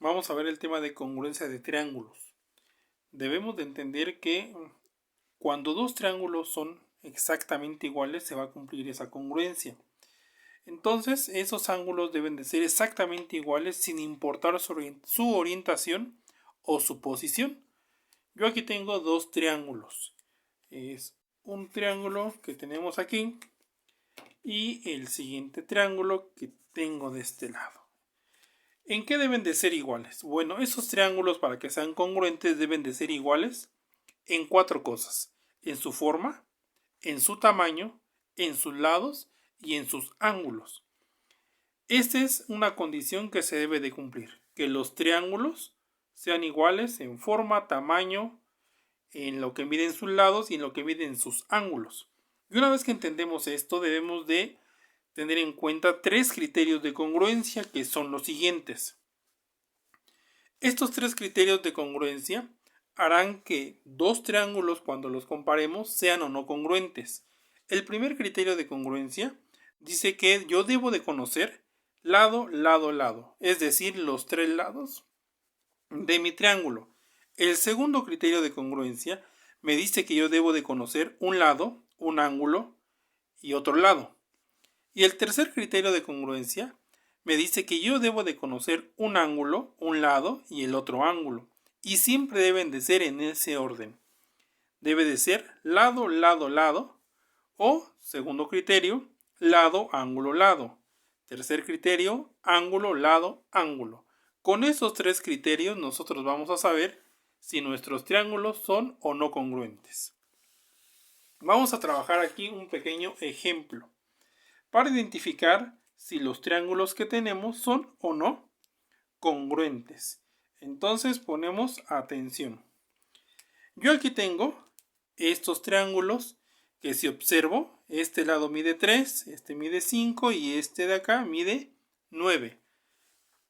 Vamos a ver el tema de congruencia de triángulos. Debemos de entender que cuando dos triángulos son exactamente iguales se va a cumplir esa congruencia. Entonces esos ángulos deben de ser exactamente iguales sin importar su orientación o su posición. Yo aquí tengo dos triángulos. Es un triángulo que tenemos aquí y el siguiente triángulo que tengo de este lado. ¿En qué deben de ser iguales? Bueno, esos triángulos para que sean congruentes deben de ser iguales en cuatro cosas: en su forma, en su tamaño, en sus lados y en sus ángulos. Esta es una condición que se debe de cumplir, que los triángulos sean iguales en forma, tamaño, en lo que miden sus lados y en lo que miden sus ángulos. Y una vez que entendemos esto, debemos de tener en cuenta tres criterios de congruencia, que son los siguientes. Estos tres criterios de congruencia harán que dos triángulos, cuando los comparemos, sean o no congruentes. El primer criterio de congruencia dice que yo debo de conocer lado, lado, lado, es decir, los tres lados de mi triángulo. El segundo criterio de congruencia me dice que yo debo de conocer un lado, un ángulo y otro lado. Y el tercer criterio de congruencia me dice que yo debo de conocer un ángulo, un lado y el otro ángulo. Y siempre deben de ser en ese orden. Debe de ser lado, lado, lado. O, segundo criterio, lado, ángulo, lado. Tercer criterio, ángulo, lado, ángulo. Con esos tres criterios nosotros vamos a saber si nuestros triángulos son o no congruentes. Vamos a trabajar aquí un pequeño ejemplo para identificar si los triángulos que tenemos son o no congruentes. Entonces ponemos atención. Yo aquí tengo estos triángulos que, si observo, este lado mide 3, este mide 5 y este de acá mide 9.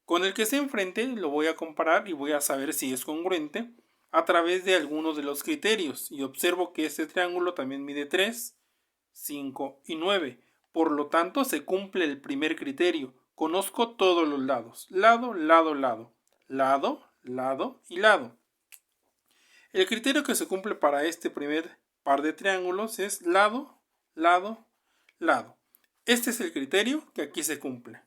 Con el que esté enfrente lo voy a comparar y voy a saber si es congruente a través de algunos de los criterios. Y observo que este triángulo también mide 3, 5 y 9. Por lo tanto, se cumple el primer criterio. Conozco todos los lados. Lado, lado, lado. Lado, lado y lado. El criterio que se cumple para este primer par de triángulos es lado, lado, lado. Este es el criterio que aquí se cumple.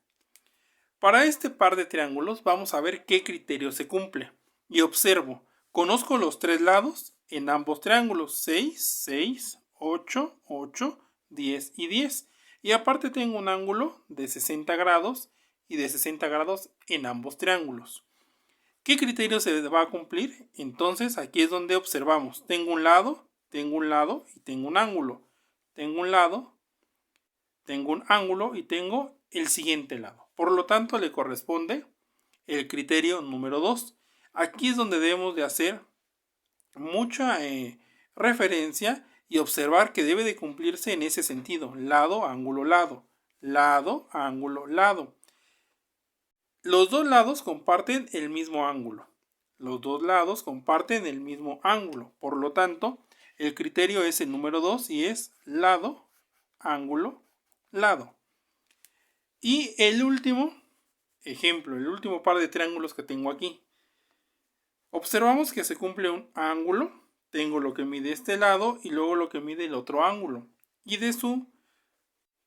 Para este par de triángulos vamos a ver qué criterio se cumple. Y observo, conozco los tres lados en ambos triángulos: 6, 6, 8, 8, 10 y 10. Y aparte tengo un ángulo de 60 grados y de 60 grados en ambos triángulos. ¿Qué criterio se va a cumplir? Entonces aquí es donde observamos. Tengo un lado y tengo un ángulo. Tengo un lado, tengo un ángulo y tengo el siguiente lado. Por lo tanto, le corresponde el criterio número 2. Aquí es donde debemos de hacer mucha referencia y observar que debe de cumplirse en ese sentido: lado, ángulo, lado. Lado, ángulo, lado. Los dos lados comparten el mismo ángulo. Los dos lados comparten el mismo ángulo. Por lo tanto, el criterio es el número 2 y es lado, ángulo, lado. Y el último ejemplo, el último par de triángulos que tengo aquí. Observamos que se cumple un ángulo. Tengo lo que mide este lado y luego lo que mide el otro ángulo. Y de su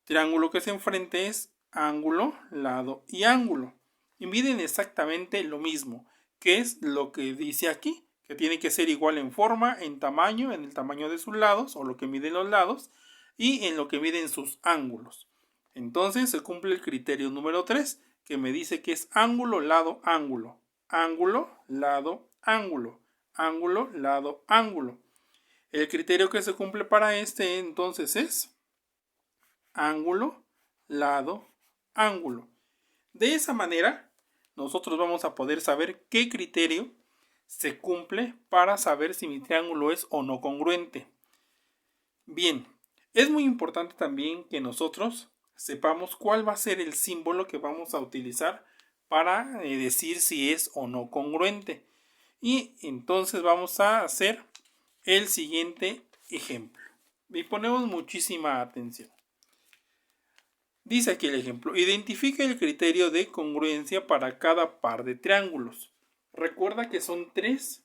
triángulo que se enfrente es ángulo, lado y ángulo. Y miden exactamente lo mismo, que es lo que dice aquí, que tiene que ser igual en forma, en tamaño, en el tamaño de sus lados, o lo que miden los lados, y en lo que miden sus ángulos. Entonces se cumple el criterio número 3, que me dice que es ángulo, lado, ángulo. Ángulo, lado, ángulo. Ángulo, lado, ángulo. El criterio que se cumple para este entonces es ángulo, lado, ángulo. De esa manera, nosotros vamos a poder saber qué criterio se cumple para saber si mi triángulo es o no congruente. Bien, es muy importante también que nosotros sepamos cuál va a ser el símbolo que vamos a utilizar para decir si es o no congruente. Y entonces vamos a hacer el siguiente ejemplo. Y ponemos muchísima atención. Dice aquí el ejemplo, identifica el criterio de congruencia para cada par de triángulos. Recuerda que son tres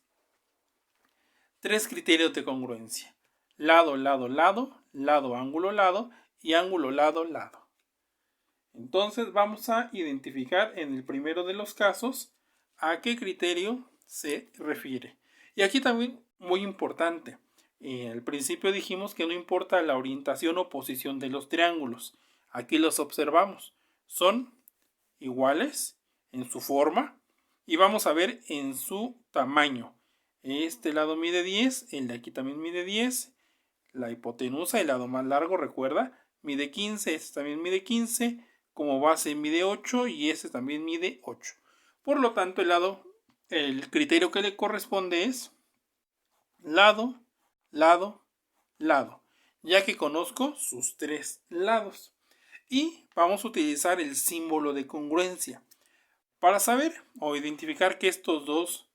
criterios de congruencia. Lado, lado, lado, lado, ángulo, lado y ángulo, lado, lado. Entonces vamos a identificar en el primero de los casos a qué criterio se refiere. Y aquí también muy importante. Al principio dijimos que no importa la orientación o posición de los triángulos. Aquí los observamos. Son iguales en su forma y vamos a ver en su tamaño. Este lado mide 10, el de aquí también mide 10. La hipotenusa, el lado más largo, recuerda, mide 15, este también mide 15. Como base mide 8 y este también mide 8. Por lo tanto, el criterio que le corresponde es lado, lado, lado, ya que conozco sus tres lados. Y vamos a utilizar el símbolo de congruencia. Para saber o identificar que estos dos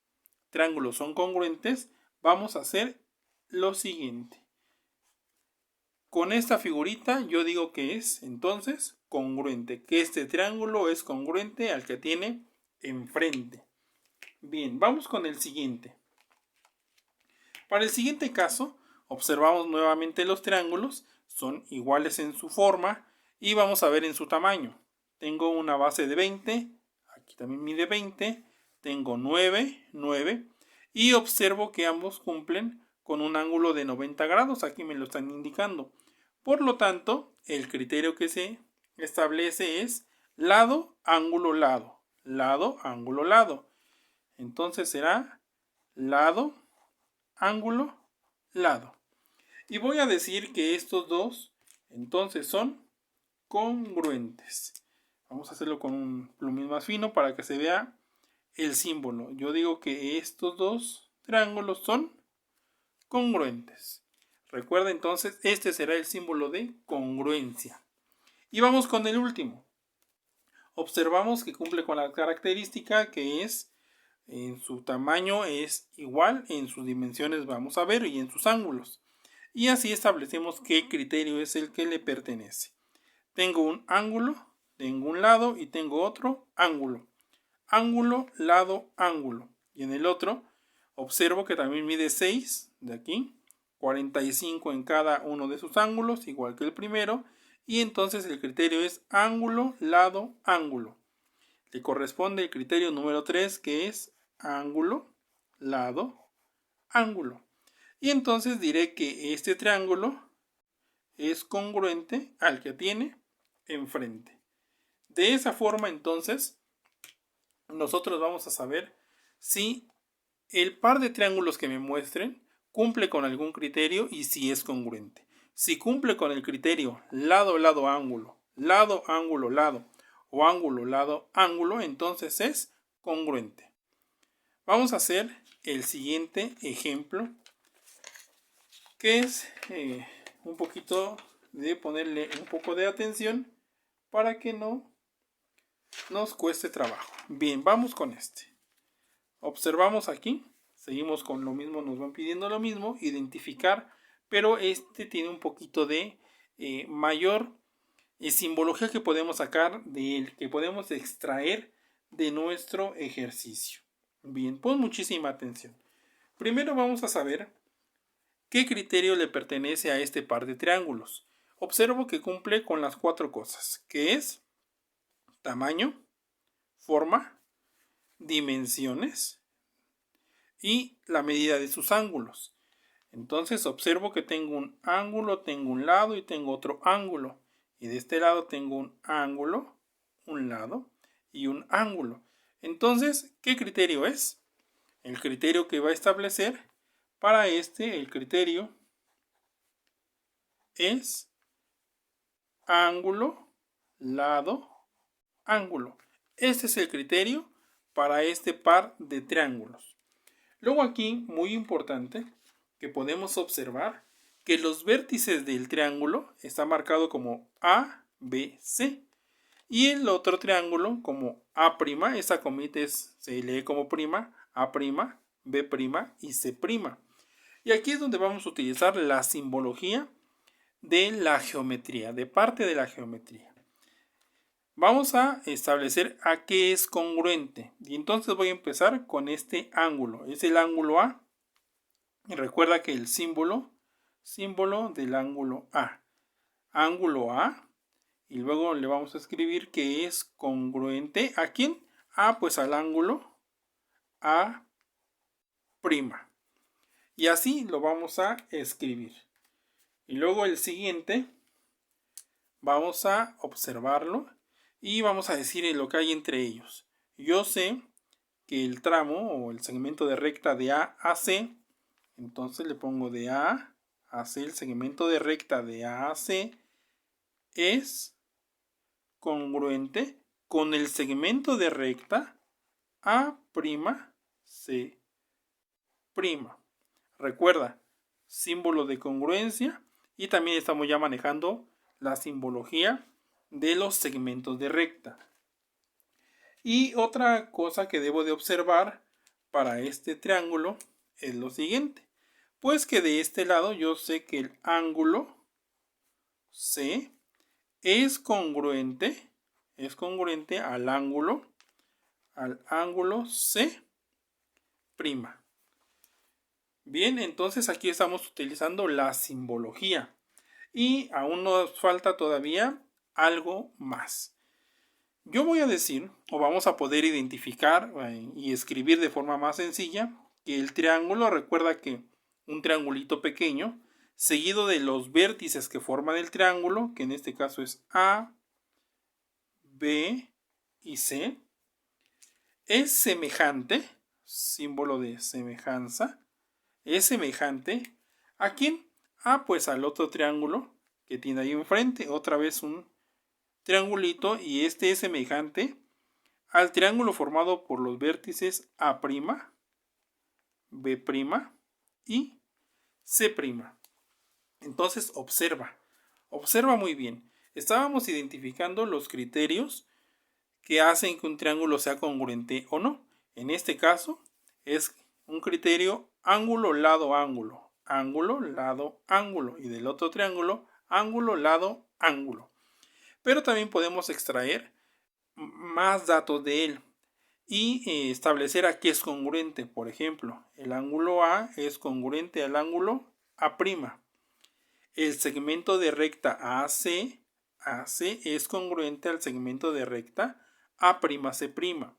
triángulos son congruentes, vamos a hacer lo siguiente. Con esta figurita yo digo que es entonces congruente, que este triángulo es congruente al que tiene enfrente. Bien, vamos con el siguiente. Para el siguiente caso, observamos nuevamente los triángulos, son iguales en su forma y vamos a ver en su tamaño. Tengo una base de 20, aquí también mide 20, tengo 9, 9 y observo que ambos cumplen con un ángulo de 90 grados, aquí me lo están indicando. Por lo tanto, el criterio que se establece es lado, ángulo, lado, lado, ángulo, lado. Entonces será lado, ángulo, lado. Y voy a decir que estos dos entonces son congruentes. Vamos a hacerlo con un plumín más fino para que se vea el símbolo. Yo digo que estos dos triángulos son congruentes. Recuerda entonces, este será el símbolo de congruencia. Y vamos con el último. Observamos que cumple con la característica que es en su tamaño es igual, en sus dimensiones vamos a ver y en sus ángulos. Y así establecemos qué criterio es el que le pertenece. Tengo un ángulo, tengo un lado y tengo otro ángulo. Ángulo, lado, ángulo. Y en el otro observo que también mide 6 de aquí, 45 en cada uno de sus ángulos, igual que el primero. Y entonces el criterio es ángulo, lado, ángulo. Le corresponde el criterio número 3, que es ángulo, lado, ángulo. Y entonces diré que este triángulo es congruente al que tiene enfrente. De esa forma, entonces, nosotros vamos a saber si el par de triángulos que me muestren cumple con algún criterio y si es congruente. Si cumple con el criterio lado, lado, ángulo, lado, ángulo, lado o ángulo, lado, ángulo, entonces es congruente. Vamos a hacer el siguiente ejemplo, que es un poquito de ponerle un poco de atención para que no nos cueste trabajo. Bien, vamos con este. Observamos aquí, seguimos con lo mismo, nos van pidiendo lo mismo, identificar, pero este tiene un poquito de mayor simbología que podemos sacar de él, que podemos extraer de nuestro ejercicio. Bien, pon muchísima atención. Primero vamos a saber qué criterio le pertenece a este par de triángulos. Observo que cumple con las cuatro cosas, que es tamaño, forma, dimensiones y la medida de sus ángulos. Entonces observo que tengo un ángulo, tengo un lado y tengo otro ángulo. Y de este lado tengo un ángulo, un lado y un ángulo. Entonces, ¿qué criterio es? El criterio que va a establecer para este, el criterio es ángulo, lado, ángulo. Este es el criterio para este par de triángulos. Luego aquí, muy importante, que podemos observar que los vértices del triángulo están marcados como A, B, C. Y el otro triángulo como A', esa comita se lee como prima, A', B' y C'. Y aquí es donde vamos a utilizar la simbología de la geometría, de parte de la geometría. Vamos a establecer a qué es congruente. Y entonces voy a empezar con este ángulo. Es el ángulo A. Y recuerda que el símbolo del ángulo A. Ángulo A. Y luego le vamos a escribir que es congruente. ¿A quién? Pues al ángulo A'. Y así lo vamos a escribir. Y luego el siguiente, vamos a observarlo y vamos a decir lo que hay entre ellos. Yo sé que el tramo o el segmento de recta de A a C, entonces le pongo de A a C, el segmento de recta de A a C es congruente con el segmento de recta A', C'. Recuerda, símbolo de congruencia, y también estamos ya manejando la simbología de los segmentos de recta. Y otra cosa que debo de observar para este triángulo es lo siguiente. Pues que de este lado yo sé que el ángulo C es congruente al ángulo C'. Bien, entonces aquí estamos utilizando la simbología. Y aún nos falta todavía algo más. Yo voy a decir, o vamos a poder identificar y escribir de forma más sencilla, que el triángulo, recuerda que un triangulito pequeño, seguido de los vértices que forman el triángulo, que en este caso es A, B y C, es semejante, símbolo de semejanza, es semejante ¿a quién? Pues al otro triángulo que tiene ahí enfrente, otra vez un triangulito, y este es semejante al triángulo formado por los vértices A', B' y C'. Entonces observa muy bien. Estábamos identificando los criterios que hacen que un triángulo sea congruente o no. En este caso es un criterio ángulo, lado, ángulo. Ángulo, lado, ángulo. Y del otro triángulo, ángulo, lado, ángulo. Pero también podemos extraer más datos de él y establecer a qué es congruente. Por ejemplo, el ángulo A es congruente al ángulo A'. El segmento de recta AC es congruente al segmento de recta A'C'.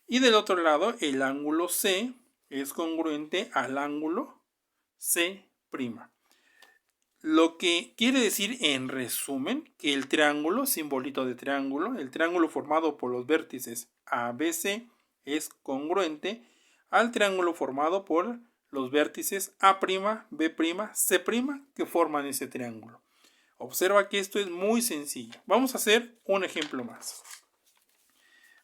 Y del otro lado, el ángulo C es congruente al ángulo C'. Lo que quiere decir, en resumen, que el triángulo, simbolito de triángulo, el triángulo formado por los vértices ABC es congruente al triángulo formado por los vértices A', B', C' que forman ese triángulo. Observa que esto es muy sencillo. Vamos a hacer un ejemplo más.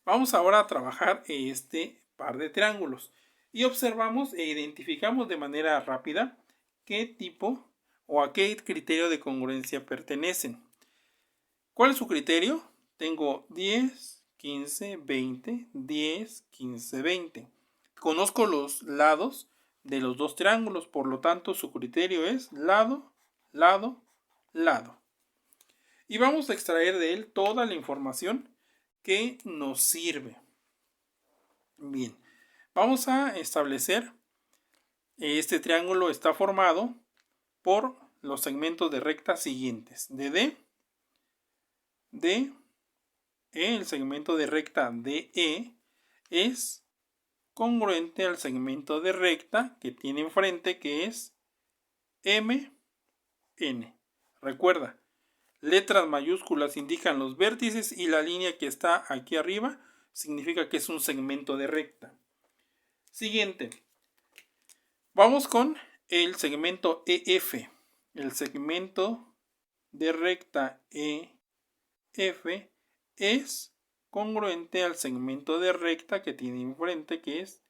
Vamos ahora a trabajar este par de triángulos y observamos e identificamos de manera rápida qué tipo o a qué criterio de congruencia pertenecen. ¿Cuál es su criterio? Tengo 10, 15, 20, 10, 15, 20. Conozco los lados de los dos triángulos, por lo tanto su criterio es lado, lado, lado. Y vamos a extraer de él toda la información que nos sirve. Bien, vamos a establecer, este triángulo está formado por los segmentos de recta siguientes. De DE, el segmento de recta DE es congruente al segmento de recta que tiene enfrente, que es MN. Recuerda, letras mayúsculas indican los vértices y la línea que está aquí arriba significa que es un segmento de recta. Siguiente. Vamos con el segmento EF. El segmento de recta EF es congruente al segmento de recta que tiene enfrente, que es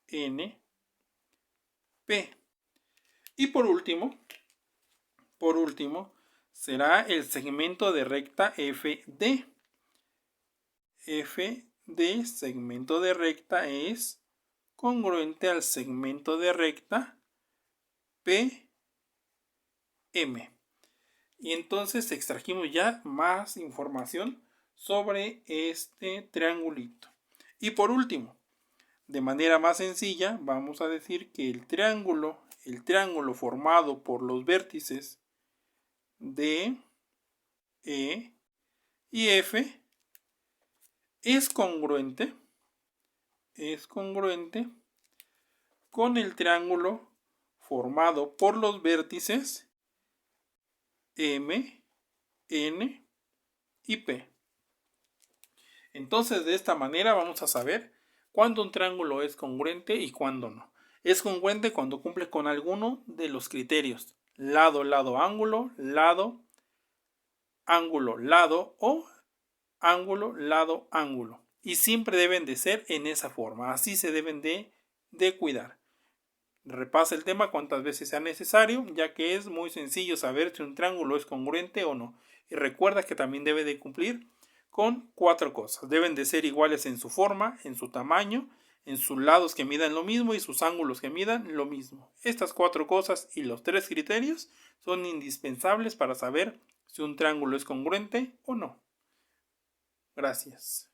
NP. Y por último, será el segmento de recta FD. FD, segmento de recta, es congruente al segmento de recta PM. Y entonces extrajimos ya más información sobre este triangulito. Y por último, de manera más sencilla, vamos a decir que el triángulo formado por los vértices D, E y F es congruente con el triángulo formado por los vértices M, N y P. Entonces, de esta manera vamos a saber cuándo un triángulo es congruente y cuándo no. Es congruente cuando cumple con alguno de los criterios: lado, lado, ángulo, lado, ángulo, lado o ángulo, lado, ángulo. Y siempre deben de ser en esa forma. Así se deben de cuidar. Repasa el tema cuantas veces sea necesario, ya que es muy sencillo saber si un triángulo es congruente o no. Y recuerda que también debe de cumplir con 4 cosas. Deben de ser iguales en su forma, en su tamaño, en sus lados que midan lo mismo y sus ángulos que midan lo mismo. Estas 4 cosas y los 3 criterios son indispensables para saber si un triángulo es congruente o no. Gracias.